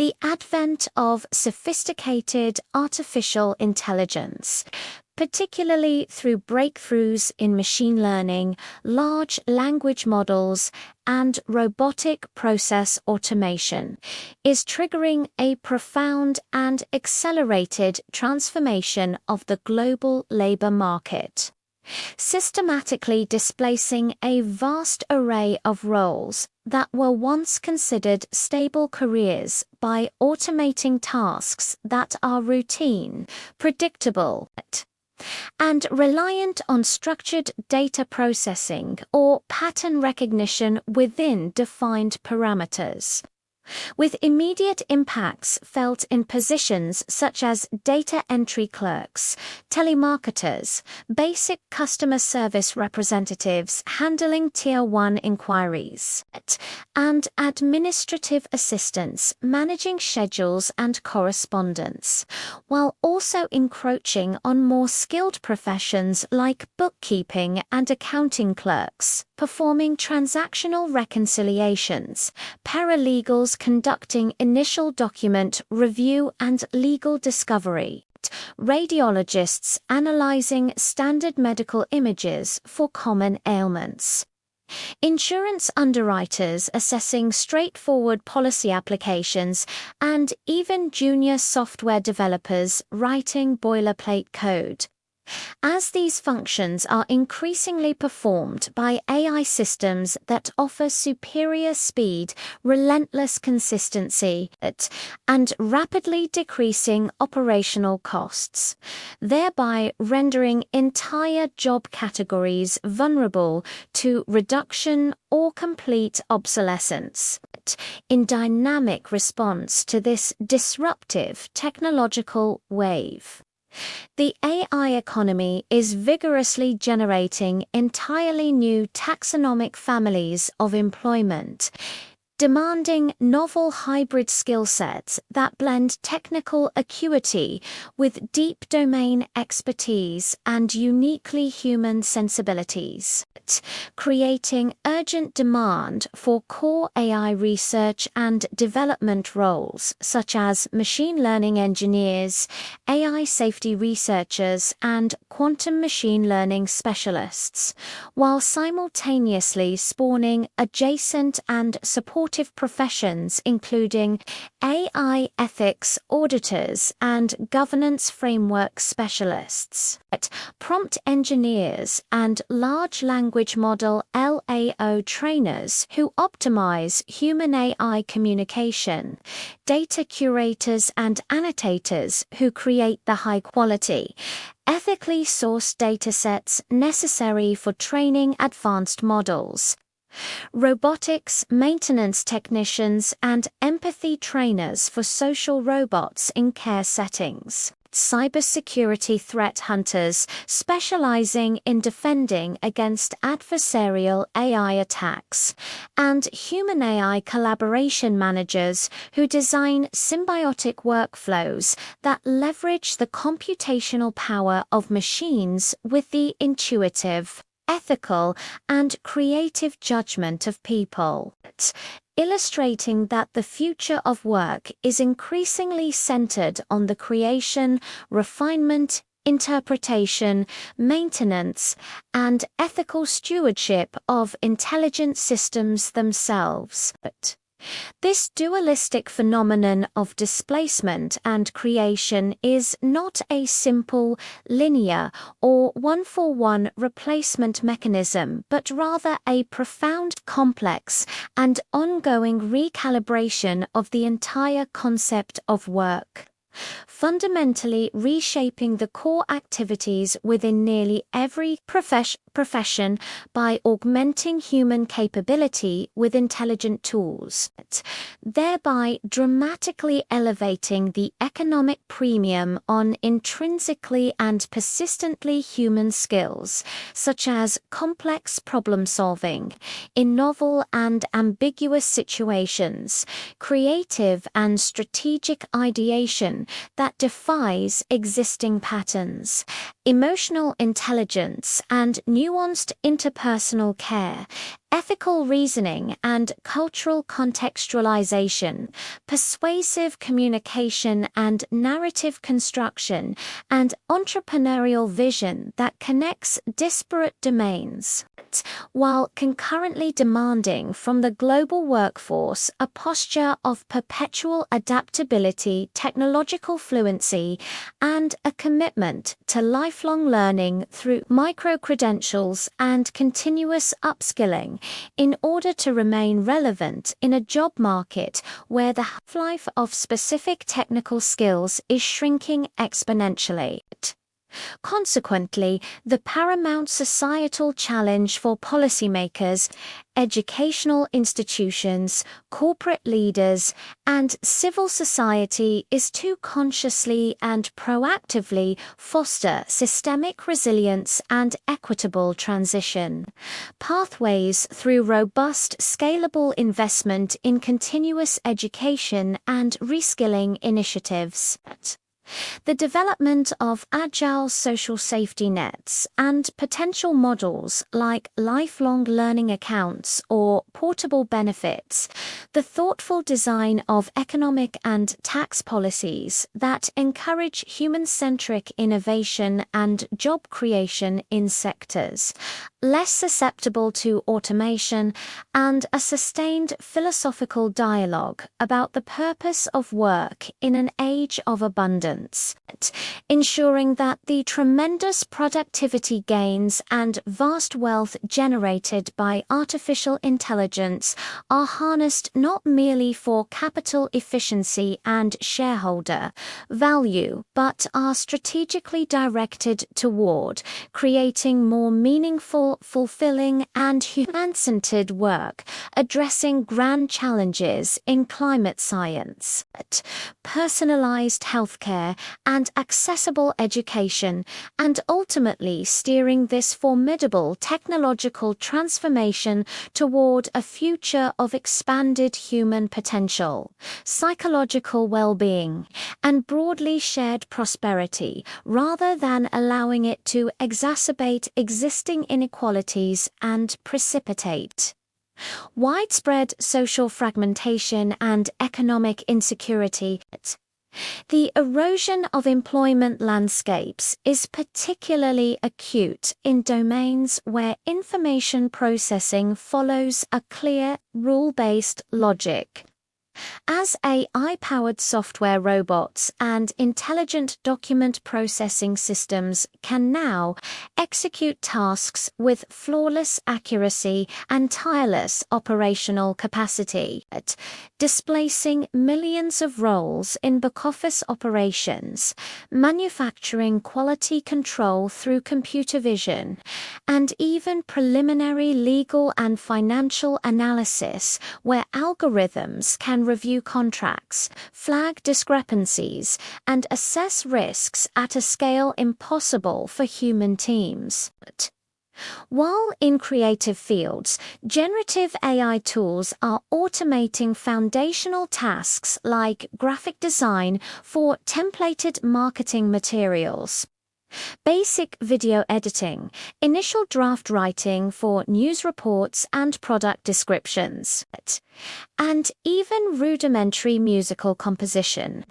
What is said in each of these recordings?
the advent of sophisticated artificial intelligence, particularly through breakthroughs in machine learning, large language models, and robotic process automation, is triggering a profound and accelerated transformation of the global labor market, systematically displacing a vast array of roles that were once considered stable careers by automating tasks that are routine, predictable, and reliant on structured data processing or pattern recognition within defined parameters, with immediate impacts felt in positions such as data entry clerks, telemarketers, basic customer service representatives handling Tier 1 inquiries, and administrative assistants managing schedules and correspondence, while also encroaching on more skilled professions like bookkeeping and accounting clerks, performing transactional reconciliations, paralegals conducting initial document review and legal discovery, radiologists analyzing standard medical images for common ailments, insurance underwriters assessing straightforward policy applications, and even junior software developers writing boilerplate code. As these functions are increasingly performed by AI systems that offer superior speed, relentless consistency, and rapidly decreasing operational costs, thereby rendering entire job categories vulnerable to reduction or complete obsolescence. In dynamic response to this disruptive technological wave, the AI economy is vigorously generating entirely new taxonomic families of employment, demanding novel hybrid skill sets that blend technical acuity with deep domain expertise and uniquely human sensibilities, creating urgent demand for core AI research and development roles such as machine learning engineers, AI safety researchers, and quantum machine learning specialists, while simultaneously spawning adjacent and supportive professions including AI ethics auditors and governance framework specialists, prompt engineers, and large language model LAO trainers who optimize human AI communication, data curators and annotators who create the high-quality, ethically sourced datasets necessary for training advanced models, robotics maintenance technicians and empathy trainers for social robots in care settings, cybersecurity threat hunters specializing in defending against adversarial AI attacks, and human AI collaboration managers who design symbiotic workflows that leverage the computational power of machines with the intuitive, ethical, and creative judgment of people, illustrating that the future of work is increasingly centered on the creation, refinement, interpretation, maintenance, and ethical stewardship of intelligent systems themselves. This dualistic phenomenon of displacement and creation is not a simple, linear, or one-for-one replacement mechanism, but rather a profound, complex, and ongoing recalibration of the entire concept of work, fundamentally reshaping the core activities within nearly every profession by augmenting human capability with intelligent tools, thereby dramatically elevating the economic premium on intrinsically and persistently human skills, such as complex problem-solving in novel and ambiguous situations, creative and strategic ideation that defies existing patterns, emotional intelligence and nuanced interpersonal care, ethical reasoning and cultural contextualization, persuasive communication and narrative construction, and entrepreneurial vision that connects disparate domains, while concurrently demanding from the global workforce a posture of perpetual adaptability, technological fluency, and a commitment to lifelong learning through micro-credentials and continuous upskilling in order to remain relevant in a job market where the half-life of specific technical skills is shrinking exponentially. Consequently, the paramount societal challenge for policymakers, educational institutions, corporate leaders, and civil society is to consciously and proactively foster systemic resilience and equitable transition. Pathways through robust, scalable investment in continuous education and reskilling initiatives. The development of agile social safety nets and potential models like lifelong learning accounts or portable benefits, the thoughtful design of economic and tax policies that encourage human-centric innovation and job creation in sectors less susceptible to automation, and a sustained philosophical dialogue about the purpose of work in an age of abundance, ensuring that the tremendous productivity gains and vast wealth generated by artificial intelligence are harnessed not merely for capital efficiency and shareholder value, but are strategically directed toward creating more meaningful, fulfilling, and human-centered work, addressing grand challenges in climate science, personalized healthcare, and accessible education, and ultimately steering this formidable technological transformation toward a future of expanded human potential, psychological well-being, and broadly shared prosperity, rather than allowing it to exacerbate existing inequalities and precipitate widespread social fragmentation and economic insecurity. The erosion of employment landscapes is particularly acute in domains where information processing follows a clear, rule-based logic. As AI-powered software robots and intelligent document processing systems can now execute tasks with flawless accuracy and tireless operational capacity, displacing millions of roles in back-office operations, manufacturing quality control through computer vision, and even preliminary legal and financial analysis where algorithms can review contracts, flag discrepancies, and assess risks at a scale impossible for human teams. While in creative fields, generative AI tools are automating foundational tasks like graphic design for templated marketing materials, basic video editing, initial draft writing for news reports and product descriptions, and even rudimentary musical composition,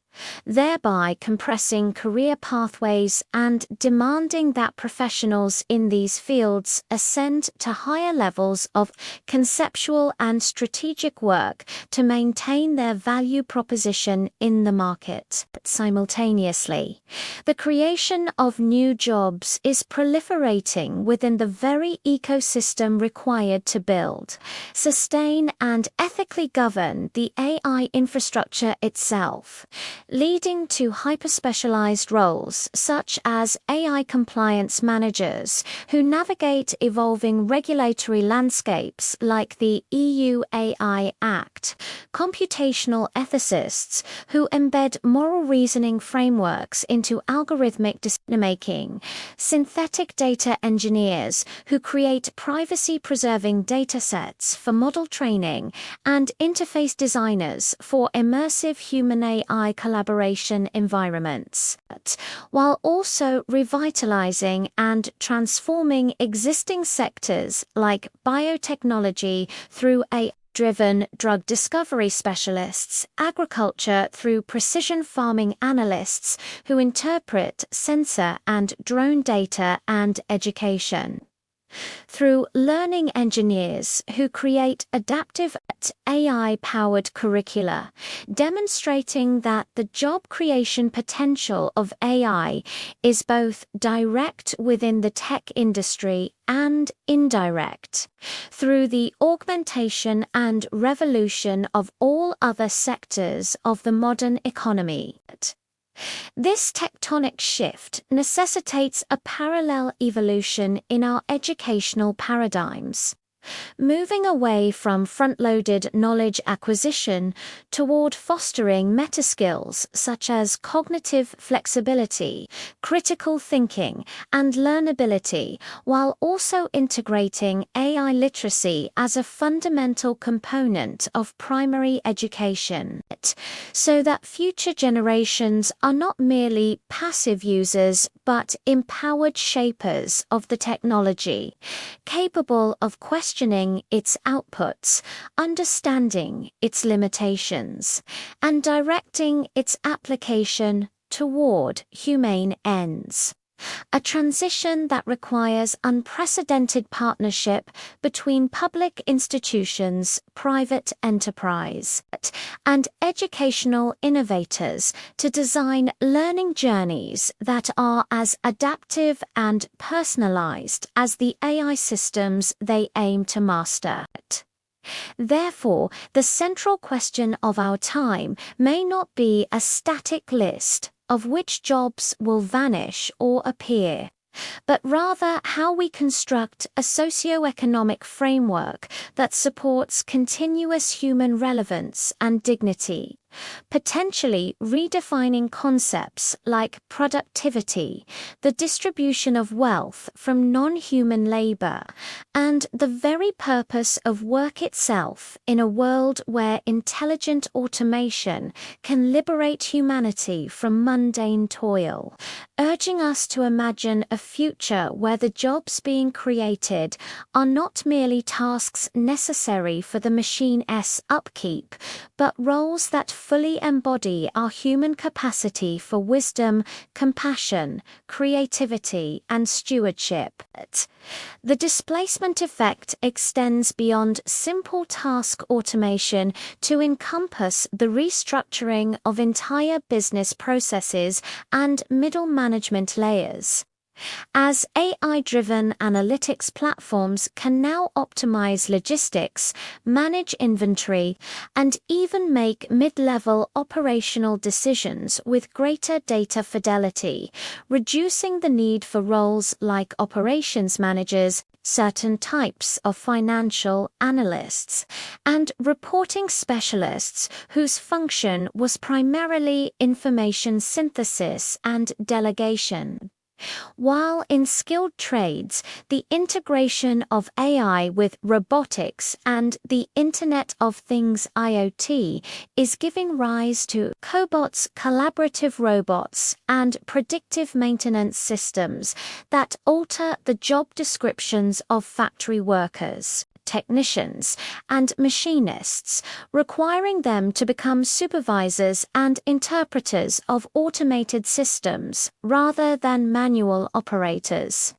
thereby compressing career pathways and demanding that professionals in these fields ascend to higher levels of conceptual and strategic work to maintain their value proposition in the market. Simultaneously, the creation of new jobs is proliferating within the very ecosystem required to build, sustain, and ethically govern the AI infrastructure itself, leading to hyper-specialized roles such as AI compliance managers who navigate evolving regulatory landscapes like the EU AI Act, computational ethicists who embed moral reasoning frameworks into algorithmic decision-making, synthetic data engineers who create privacy-preserving datasets for model training, and interface designers for immersive human-AI collaboration. collaboration environments, while also revitalizing and transforming existing sectors like biotechnology through AI-driven drug discovery specialists, agriculture through precision farming analysts who interpret sensor and drone data, and education through learning engineers who create adaptive AI-powered curricula, demonstrating that the job creation potential of AI is both direct within the tech industry and indirect, through the augmentation and revolution of all other sectors of the modern economy. This tectonic shift necessitates a parallel evolution in our educational paradigms, moving away from front-loaded knowledge acquisition toward fostering meta-skills such as cognitive flexibility, critical thinking, and learnability, while also integrating AI literacy as a fundamental component of primary education, so that future generations are not merely passive users but empowered shapers of the technology, capable of questioning its outputs, understanding its limitations, and directing its application toward humane ends. A transition that requires unprecedented partnership between public institutions, private enterprise, and educational innovators to design learning journeys that are as adaptive and personalized as the AI systems they aim to master. Therefore, the central question of our time may not be a static list of which jobs will vanish or appear, but rather how we construct a socio-economic framework that supports continuous human relevance and dignity, potentially redefining concepts like productivity, the distribution of wealth from non-human labor, and the very purpose of work itself in a world where intelligent automation can liberate humanity from mundane toil, urging us to imagine a future where the jobs being created are not merely tasks necessary for the machine's upkeep, but roles that fully embody our human capacity for wisdom, compassion, creativity, and stewardship. The displacement effect extends beyond simple task automation to encompass the restructuring of entire business processes and middle management layers. As AI-driven analytics platforms can now optimize logistics, manage inventory, and even make mid-level operational decisions with greater data fidelity, reducing the need for roles like operations managers, certain types of financial analysts, and reporting specialists whose function was primarily information synthesis and delegation. While in skilled trades, the integration of AI with robotics and the Internet of Things (IoT) is giving rise to cobots, collaborative robots, and predictive maintenance systems that alter the job descriptions of factory workers, technicians, and machinists, requiring them to become supervisors and interpreters of automated systems rather than manual operators.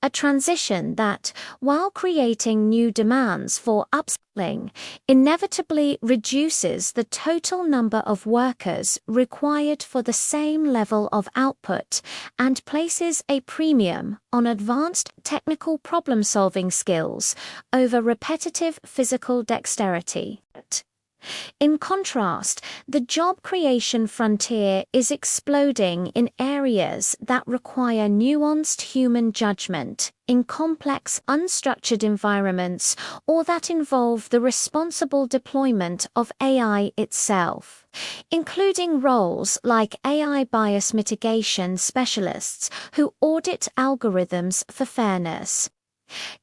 A transition that, while creating new demands for upskilling, inevitably reduces the total number of workers required for the same level of output and places a premium on advanced technical problem-solving skills over repetitive physical dexterity. In contrast, the job creation frontier is exploding in areas that require nuanced human judgment, in complex, unstructured environments, or that involve the responsible deployment of AI itself, including roles like AI bias mitigation specialists who audit algorithms for fairness.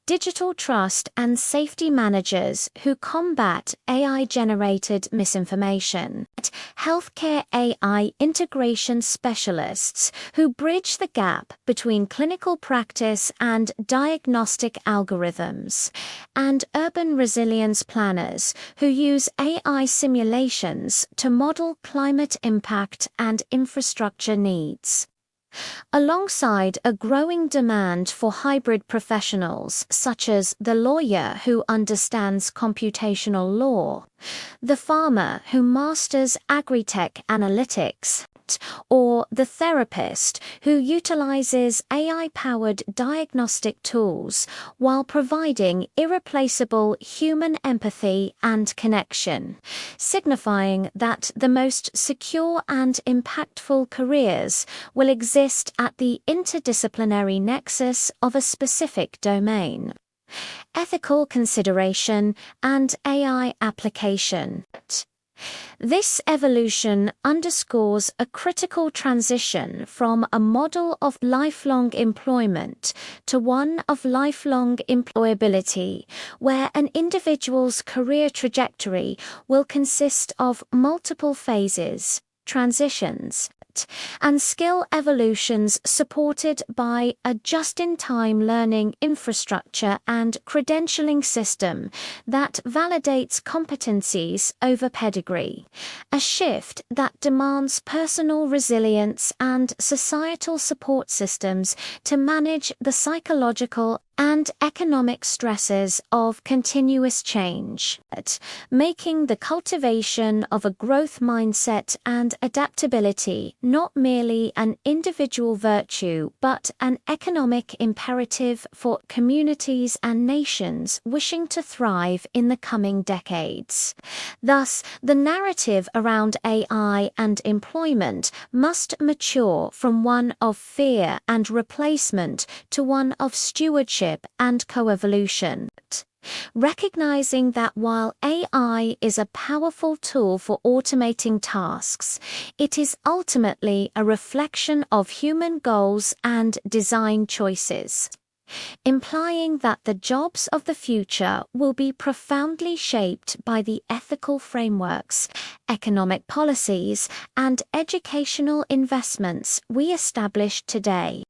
Digital trust and safety managers who combat AI-generated misinformation. Healthcare AI integration specialists who bridge the gap between clinical practice and diagnostic algorithms. And urban resilience planners who use AI simulations to model climate impact and infrastructure needs. Alongside a growing demand for hybrid professionals such as the lawyer who understands computational law, the farmer who masters agri-tech analytics, or the therapist who utilizes AI-powered diagnostic tools while providing irreplaceable human empathy and connection, signifying that the most secure and impactful careers will exist at the interdisciplinary nexus of a specific domain. Ethical consideration and AI application. This evolution underscores a critical transition from a model of lifelong employment to one of lifelong employability, where an individual's career trajectory will consist of multiple phases, transitions, and skill evolutions supported by a just-in-time learning infrastructure and credentialing system that validates competencies over pedigree, a shift that demands personal resilience and societal support systems to manage the psychological and economic stresses of continuous change, making the cultivation of a growth mindset and adaptability not merely an individual virtue but an economic imperative for communities and nations wishing to thrive in the coming decades. Thus, the narrative around AI and employment must mature from one of fear and replacement to one of stewardship and coevolution. Recognizing that while AI is a powerful tool for automating tasks, it is ultimately a reflection of human goals and design choices, implying that the jobs of the future will be profoundly shaped by the ethical frameworks, economic policies, and educational investments we establish today,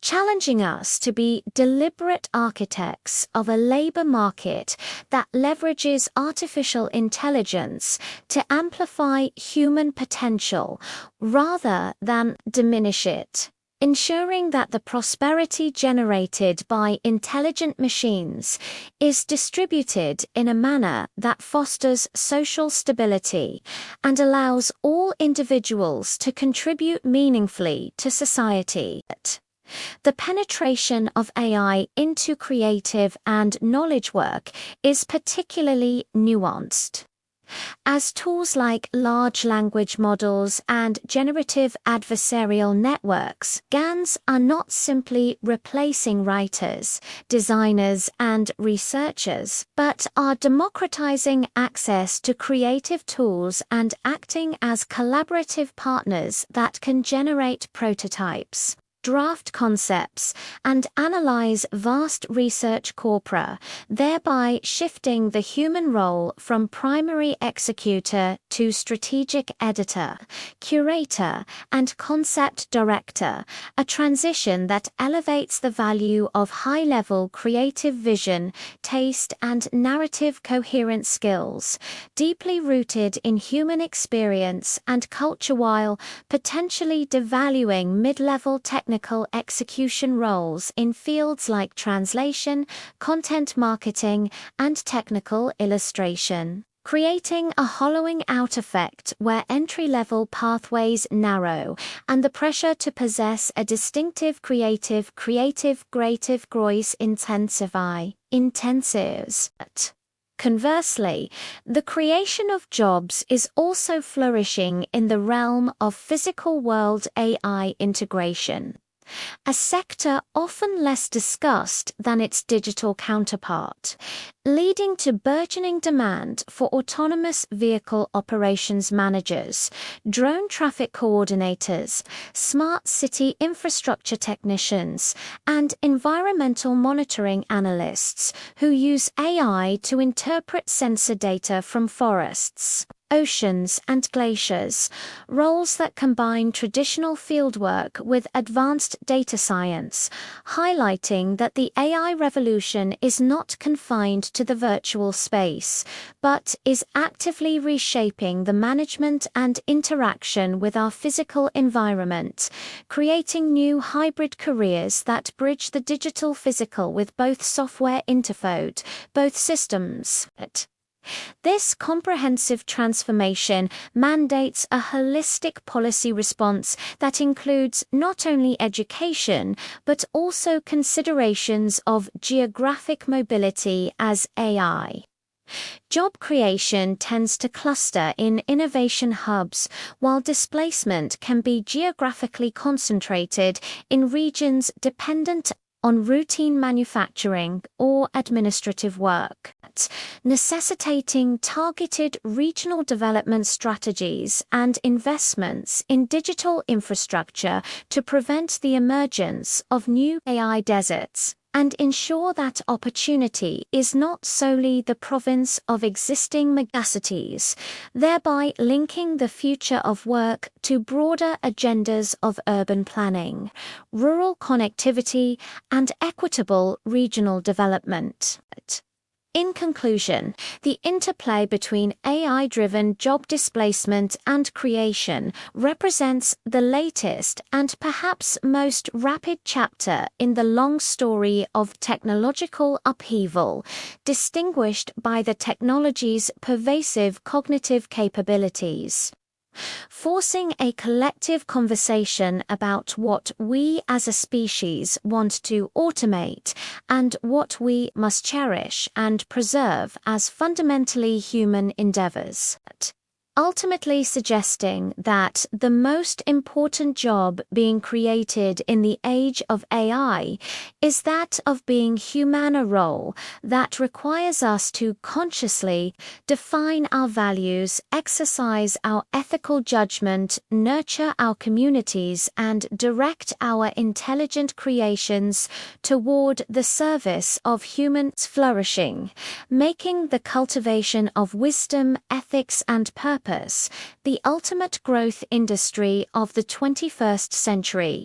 challenging us to be deliberate architects of a labor market that leverages artificial intelligence to amplify human potential rather than diminish it, ensuring that the prosperity generated by intelligent machines is distributed in a manner that fosters social stability and allows all individuals to contribute meaningfully to society. The penetration of AI into creative and knowledge work is particularly nuanced, as tools like large language models and generative adversarial networks (GANs) are not simply replacing writers, designers, and researchers, but are democratizing access to creative tools and acting as collaborative partners that can generate prototypes, draft concepts, and analyze vast research corpora, thereby shifting the human role from primary executor to strategic editor, curator, and concept director, a transition that elevates the value of high-level creative vision, taste, and narrative coherence skills, deeply rooted in human experience and culture while potentially devaluing mid-level technical execution roles in fields like translation, content marketing, and technical illustration, creating a hollowing out effect where entry-level pathways narrow and the pressure to possess a distinctive creative voice intensives. Conversely, the creation of jobs is also flourishing in the realm of physical world AI integration. a sector often less discussed than its digital counterpart, leading to burgeoning demand for autonomous vehicle operations managers, drone traffic coordinators, smart city infrastructure technicians, and environmental monitoring analysts who use AI to interpret sensor data from forests, oceans, and glaciers, roles that combine traditional fieldwork with advanced data science, highlighting that the AI revolution is not confined to the virtual space, but is actively reshaping the management and interaction with our physical environment, creating new hybrid careers that bridge the digital physical with both software interface, both systems. This comprehensive transformation mandates a holistic policy response that includes not only education, but also considerations of geographic mobility as AI. Job creation tends to cluster in innovation hubs, while displacement can be geographically concentrated in regions dependent on routine manufacturing or administrative work, necessitating targeted regional development strategies and investments in digital infrastructure to prevent the emergence of new AI deserts and ensure that opportunity is not solely the province of existing megacities, thereby linking the future of work to broader agendas of urban planning, rural connectivity, and equitable regional development. In conclusion, the interplay between AI-driven job displacement and creation represents the latest and perhaps most rapid chapter in the long story of technological upheaval, distinguished by the technology's pervasive cognitive capabilities, forcing a collective conversation about what we as a species want to automate and what we must cherish and preserve as fundamentally human endeavors. Ultimately suggesting that the most important job being created in the age of AI is that of being human, a role that requires us to consciously define our values, exercise our ethical judgment, nurture our communities, and direct our intelligent creations toward the service of human flourishing, making the cultivation of wisdom, ethics, and purpose the ultimate growth industry of the 21st century.